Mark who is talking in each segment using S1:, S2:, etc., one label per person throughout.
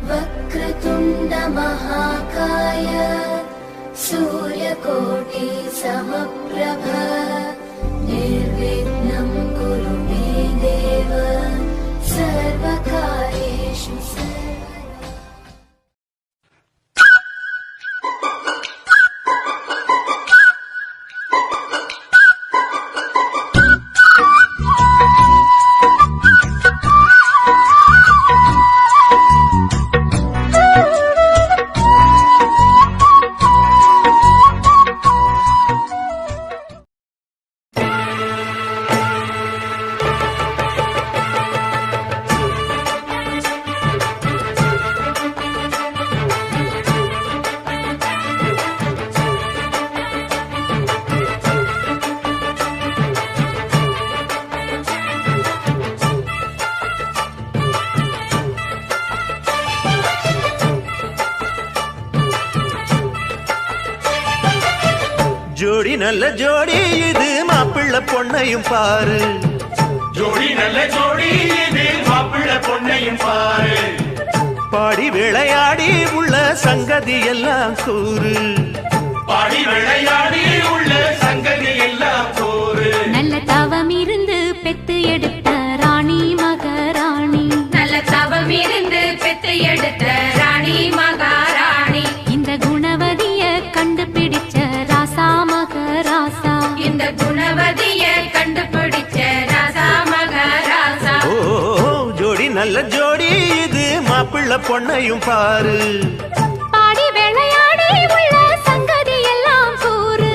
S1: वक्रतुण्ड महाकाय सूर्यकोटि समप्रभ निर्विघ्नं कुरु मे देव सर्वकार्येषु
S2: ஜோடி நல்ல ஜோடி இது மாப்பிள்ள பொண்ணையும் பாரு.
S3: ஜோடி நல்ல ஜோடி இது மாப்பிள்ள பொண்ணையும் பாரு.
S2: பாடி விளையாடி உள்ள சங்கதி எல்லாம் கூறு.
S3: பாடி விளையாடி உள்ள சங்கதி எல்லாம் கூறு.
S4: நல்ல தவம் இருந்து பெத்து எடுத்த ராணி மகாராணி.
S5: நல்ல தவம் இருந்து பெத்து எடுத்த ராணி மகாராணி.
S4: இந்த குணவதிய கண்டுபிடிச்ச ராசா மகராசா.
S5: இந்த குணவதிய கண்டுபிடிச்ச ராசா மகராசா.
S2: ஓ ஜோடி நல்ல ஜோடி இது மாப்பிள்ள பொண்ணையும் பாரு.
S4: பாடி விளையாடி உள்ள சங்கதி எல்லாம் கூறு.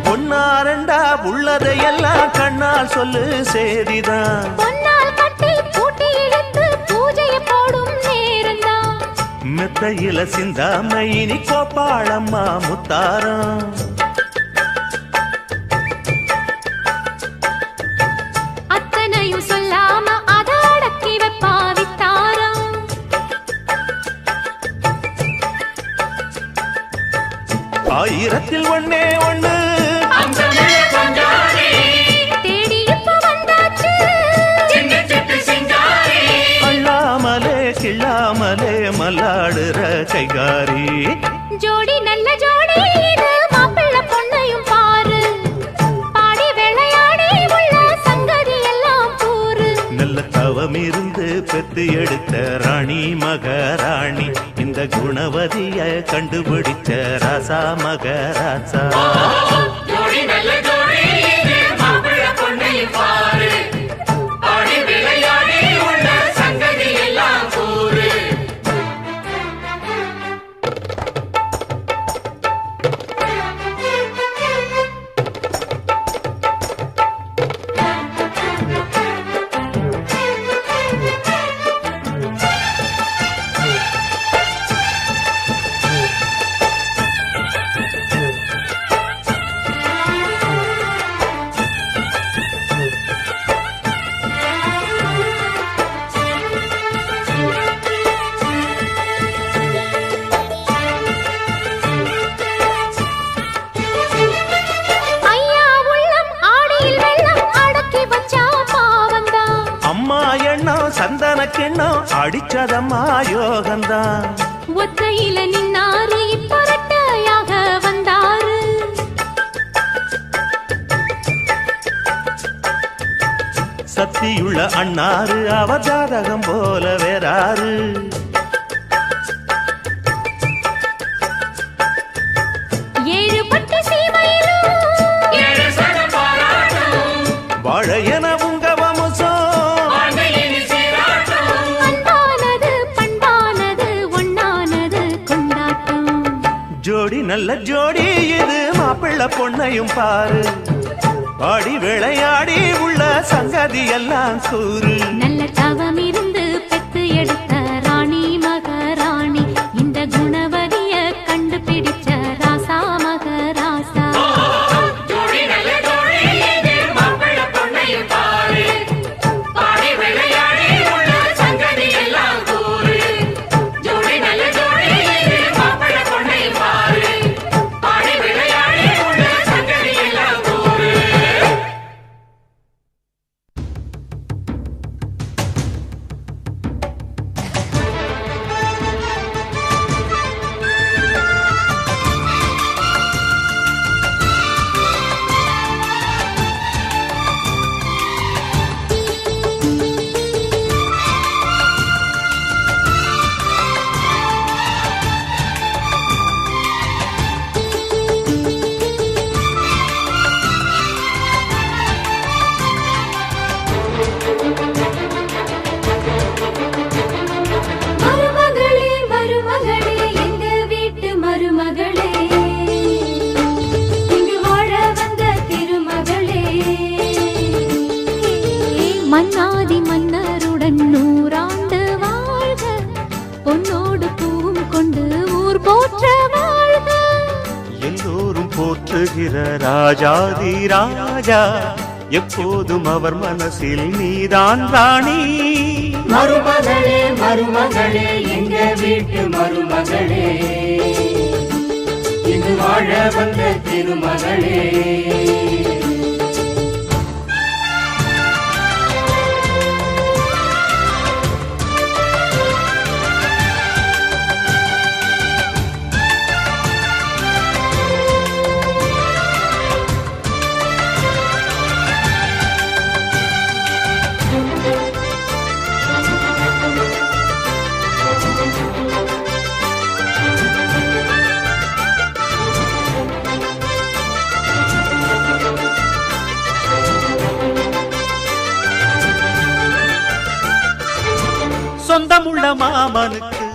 S2: பொன்னாரண்டா உள்ளதையெல்லாம் கண்ணால் சொல்லு சேதிதான்.
S4: பொன்னால் கட்டி பூட்டி இழுத்து பூஜையை போடும் நேரம்தான்.
S2: மெத்தையில சிந்தாம இனி கோப்பாளம்மா முத்தாரம்.
S4: அத்தனையும் சொல்லாம அத அடக்கி வைப்பா வித்தாரம்.
S2: ஆயிரத்தில் ஒண்ணே ஒண்ணு
S4: தேடி இப்ப வந்தாச்சு.
S2: அள்ளாமலே கிள்ளாமலே மல்லாடுற கைகாரி.
S4: ஜோடி நல்ல ஜோடி இது மாப்பிள்ள பொண்ணையும் பாரு. பாடி விளையாடி உள்ள சங்கதி எல்லாம் கூறு.
S2: நல்ல தவம் இருந்து பெத்து எடுத்த ராணி மகாராணி. இந்த குணவதிய கண்டுபிடிச்ச ராசா மகராசா.
S3: ஜோடி நல்ல ஜோடி இது மாப்பிள்ள பொண்ணையும் பாரு. பாடி விளையாடி உள்ள சங்கதி எல்லாம் கூறு.
S4: ஐயா உள்ளம் ஆடியில் வெள்ளம் அடக்கி வச்சா பாவந்தான்.
S2: அம்மா எண்ணம் சந்தன கிண்ணம் அடிச்சதம்மா யோகந்தான்.
S4: ஒத்தையில நின்னாரு இப்ப ரெட்டையாக வந்தாரு.
S2: சத்தியுள்ள அண்ணாரு அவ ஜாதகம் போல வேறாரு.
S4: ஏழு பட்டு சீமையிலும்
S3: ஏழு சனம் பாராட்டும்.
S2: வாழையன உங்க வம்சம்.
S3: வாழ்க்கையின் சீராட்டும்.
S4: அன்பானது பண்பானது ஒண்ணானது கொண்டாட்டம்.
S2: ஜோடி நல்ல ஜோடி இது மாப்பிள்ள பொண்ணையும் பாரு. பாடி விளையாடி உள்ள சங்கதி எல்லாம் கூறு.
S4: நல்ல தவம் இருந்து பெத்து எடுத்த ராணி மகாராணி இந்த குணவதிய கண்டுபிடிச்ச ராசா மகராசா.
S5: ஜோடி நல்ல ஜோடி இது மாப்பிள்ள பொண்ணையும் பாரு பாடி விளையாடி உள்ள சங்கதி எல்லாம் கூறு. ஜோடி நல்ல ஜோடி இது மாப்பிள்ள பொண்ணையும் பாரு பாடி விளையாடி உள்ள சங்கதி எல்லாம் கூறு.
S1: மருமகளே மருமகளே எங்க வீட்டு மருமகளே இங்கு வாழ வந்த திருமகளே.
S4: மன்னாதி மன்னருடன் நூறாண்டு வாழ்க பொன்னோடு பூவும் கொண்டு ஊர் போற்ற வாழ்க.
S2: எல்லோரும் போற்றுகிற ராஜாதி ராஜா எப்போதும் அவர் மனசில் நீதான் ராணி.
S3: மருமகளே மருமகளே எங்க வீட்டு மருமகளே இங்கு வாழ வந்த திருமகளே.
S2: சொந்தமுள்ள மாமனுக்கு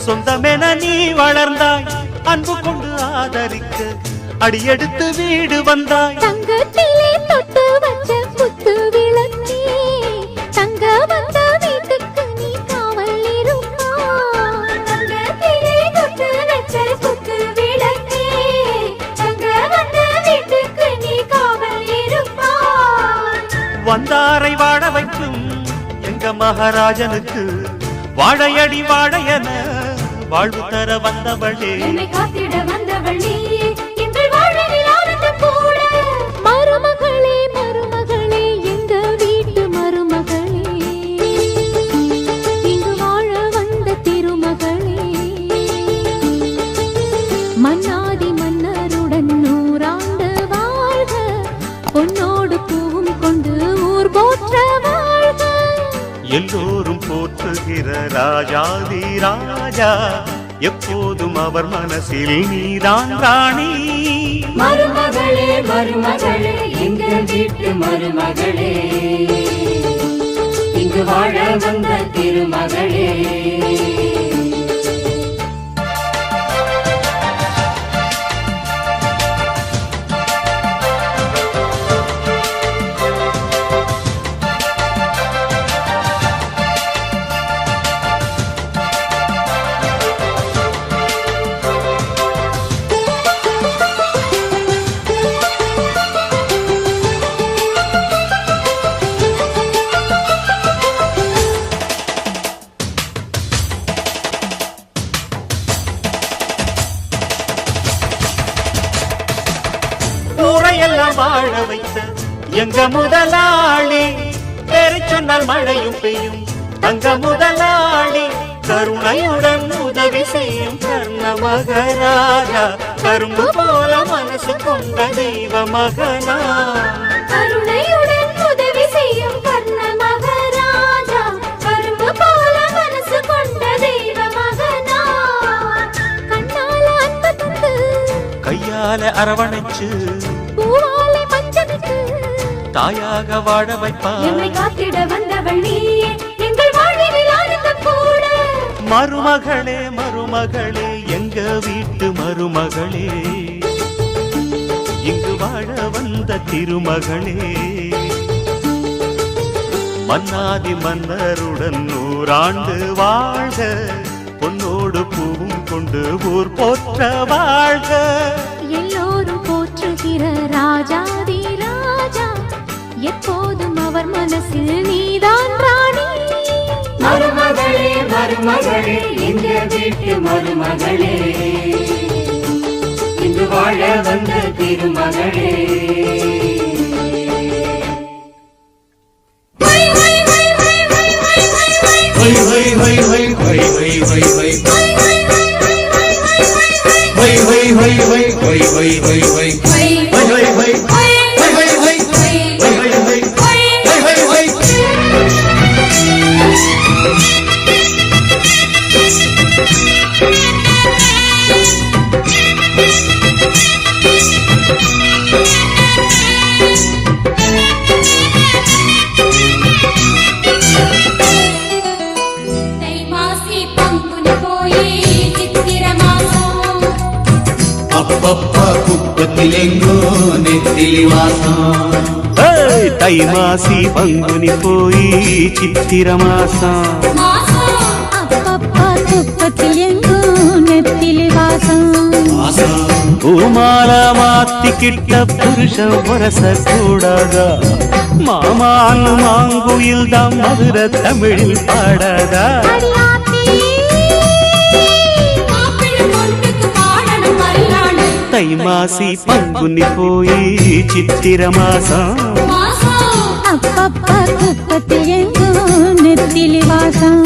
S2: சொந்தமென நீ வளர்ந்தாய். அன்பு கொண்டு ஆதரிக்க அடியெடுத்து வீடு வந்தாய்.
S4: தங்கத்திலே தொட்டு வச்ச குத்து விளக்கே தங்க வந்த வீட்டுக்கு நீ காவல் இருப்பாய்.
S1: தங்கத்திலே தொட்டு வச்ச குத்து விளக்கே தங்க வந்த வீட்டுக்கு நீ காவல் இருப்பாய்.
S2: வந்தாரை வாழ வைக்கும் எங்க மகாராஜனுக்கு வாழையடி வாழையன வாழ்வு தர வந்தவளே.
S1: என்னை காத்திட வந்தவள் நீயே எங்கள் வாழ்வில் ஆனந்தம் கூட.
S4: மருமகளே மருமகளே எங்க வீட்டு மருமகளே இங்கு வாழ வந்த திருமகளே. மன்னாதி மன்னருடன் நூறாண்டு வாழ்க பொன்னோடு பூவும் கொண்டு ஊர் போற்ற வாழ்க.
S2: எல்லோரும் போற்றுகிற ராஜாதி ராஜா எப்போதும் அவர் மனசில் நீதான் ராணி.
S1: மருமகளே மருமகளே எங்க வீட்டு மருமகளே இங்கு வாழ வந்த திருமகளே.
S2: ஊரையெல்லாம் வாழ வைத்த எங்க முதலாளி பேரை சொன்னால் மழையும் பெய்யும். அங்க முதலாளி கருணையுடன் உதவி செய்யும் கர்ண மகராஜா. கரும்பு போல மனசு கொண்ட தெய்வ மகனா.
S1: கருணையுடன் உதவி செய்யும் கர்ண மகராஜா. கரும்பு போல மனசு கொண்ட தெய்வ மகனா.
S4: கண்ணால அன்பு தந்து
S2: கையால அரவணைச்சு
S4: பூவாலை மஞ்சனுக்கு
S2: தாயாக வாழ வைப்பார்.
S1: என்னை காத்திட வந்தவள் நீயே எங்கள் வாழ்வில் ஆனந்தம் கூட.
S2: மருமகளே மருமகளே எங்க வீட்டு மருமகளே இங்கு வாழ வந்த திருமகளே மன்னாதி மன்னருடன் 100 ஆண்டு வாழ்க பொன்னோடு பூவும் கொண்டு ஊர் போற்ற வாழ்க
S4: எல்லோரும் போற்றுகிற ராஜாதி ராஜா எப்போதும் அவர் மனசில் நீதான் ராணி
S5: மருமகளே மருமகளே எங்க வீட்டு மருமகளே இங்கு வாழ வந்த திருமகளே
S6: కుప్పతిలెంగో నెత్తిలి వాసం
S2: தை மாசி பங்குனி போய் சித்திர மாசம்
S4: அப்பப்பா குப்பத்தில் எங்கும் நெத்திலி வாசம்
S2: பூமால மாத்திக்கிட்ட புருஷன் வரச கூடாதா மாமான்னு மாங்குயில் தான் மதுர தமிழில் பாடாதா தை மாசி பங்குனி போய் சித்திர மாசம்
S4: அப்பப்பா குப்பத்தில் எங்கும் நெத்திலி வாசம்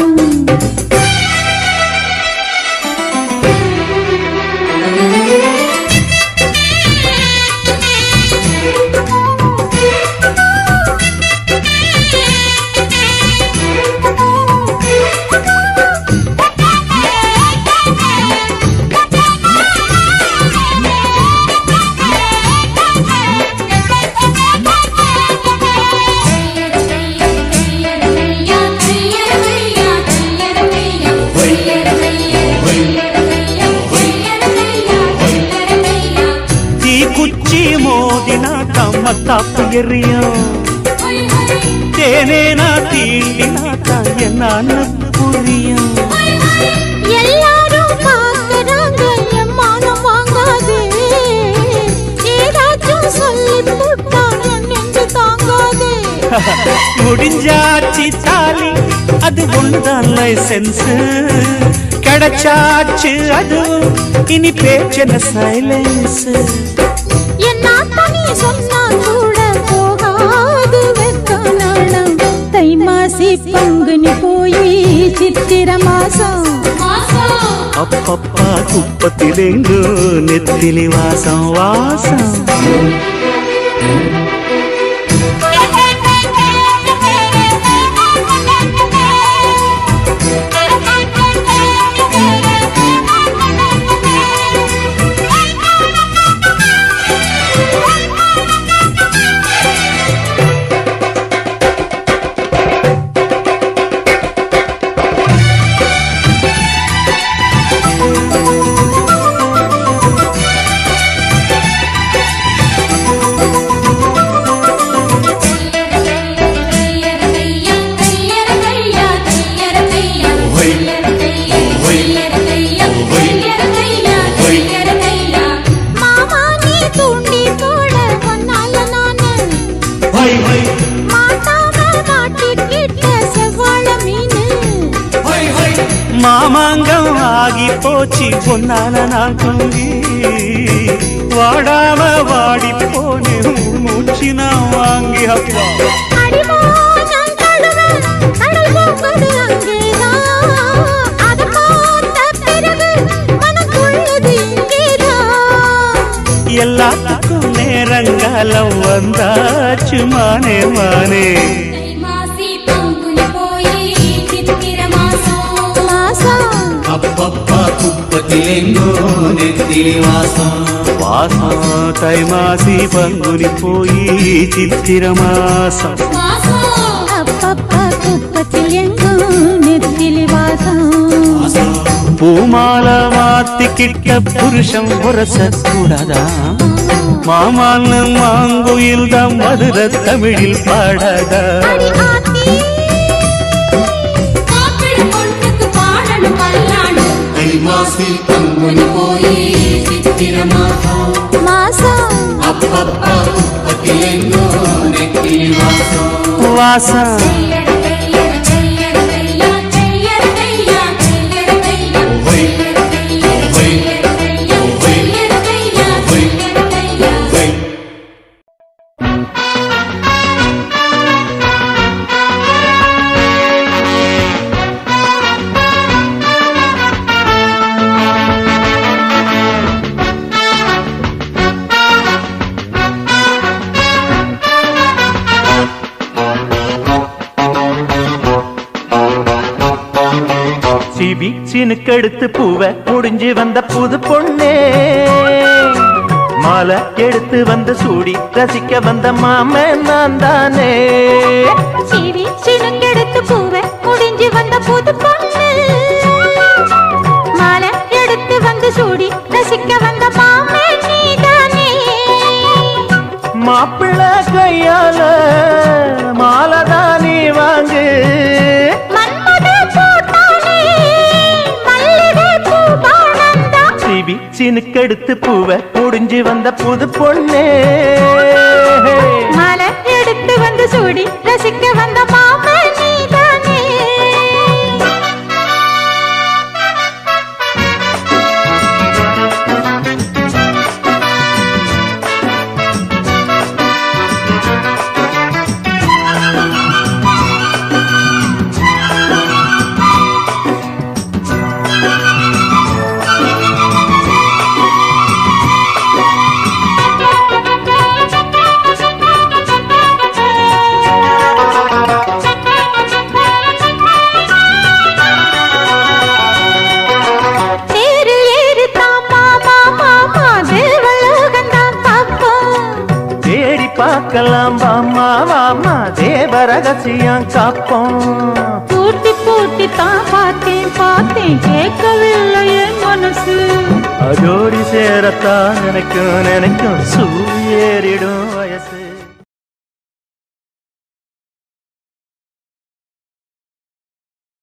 S2: மத்தாப்பு எறியும் தேனேனா தீண்டினாத்தா என்னான்னு புரியும்
S4: எல்லாரும் பார்க்கறாங்க எம்மானம் வாங்காது ஏதாச்சும் சொல்லி போட்டா என் நெஞ்சு தாங்காது
S2: முடிஞ்சாச்சு தாலி அது ஒண்ணுதான் லைசன்ஸ் கிடைச்சாச்சு அது இனி பேச்சன சைலன்ஸ்
S4: என்ன தனி சொன்னா கூட போகாது வெக்கநாளம் தை மாசி பங்குனி போய் சித்திர மாசம்
S2: அப்பப்பா குப்பத்திலெங்கு நெத்திலி வாசம் வாசம் மாமாங்கம் ஆகி போச்சு பொன்னால நான் தூங்கி வாடாம வாடி போனே மூச்சு நான் வாங்கி அப்பா எல்லாத்துக்கும் நேரங்காலம் வந்தாச்சு மானே மானே
S6: அப்பப்பா குப்பத்திலெங்கோ நெத்திலி வாசம்
S2: வாசம் தை மாசி பங்குனி போய் சித்திர மாசம்
S4: அப்பப்பா குப்பத்தில் எங்கும் நெத்திலி வாசம்
S2: பூமால மாத்திக்கிட்ட புருஷன் உரச கூடாதா மாமான்னு மாங்குயில் தான் மதுர தமிழில் பாடாதா
S4: அடி ஆத்தி
S5: மாப்பிள்ளை பொண்ணுக்கு பாடணும் பல்லாண்டு
S6: தை மாசி பங்குனி போய் சித்திர
S4: மாசம்
S6: அப்பப்பா உப்பத்திலெங்கோ நெத்திலி வாசம்
S2: வாசம் சிவி சினுக்கெடுத்து பூவை முடிஞ்சு வந்த புது பொண்ணே மாலை எடுத்து வந்து சூடி ரசிக்க வந்த மாமன் நான் தானே
S4: சீவி சினுங்கெடுத்து பூவை முடிஞ்சு வந்த புது பொண்ணு மாலை எடுத்து வந்து சூடி ரசிக்க வந்த மாமே நீதானே
S2: மாப்பிள்ளை கையால மாலைதான் நீ வாங்கு
S4: மன்மத பூட்டானே மல்லிகை பூபானந்தா
S2: சிவி சினுக்கெடுத்து பூவை முடிஞ்சு வந்த புது பொண்ணே
S4: மாலை எடுத்து வந்து சூடி ரசிக்க வந்த மாமே நீதானே தேரில் ஏறித்தான் மாமா மாமா தேவலோகந்தான் பார்ப்போம்
S2: தேடி பார்க்கலாம் வாமா வாமா தேவ ரகசியம் காப்போம்
S4: பூட்டி பூட்டி தான் பார்த்தேன் பார்த்தேன் கேட்கவில்லை என் மனசு
S2: அதோடி சேரத்தான் நினைக்கும் நினைக்கும் சூரியேறிடும்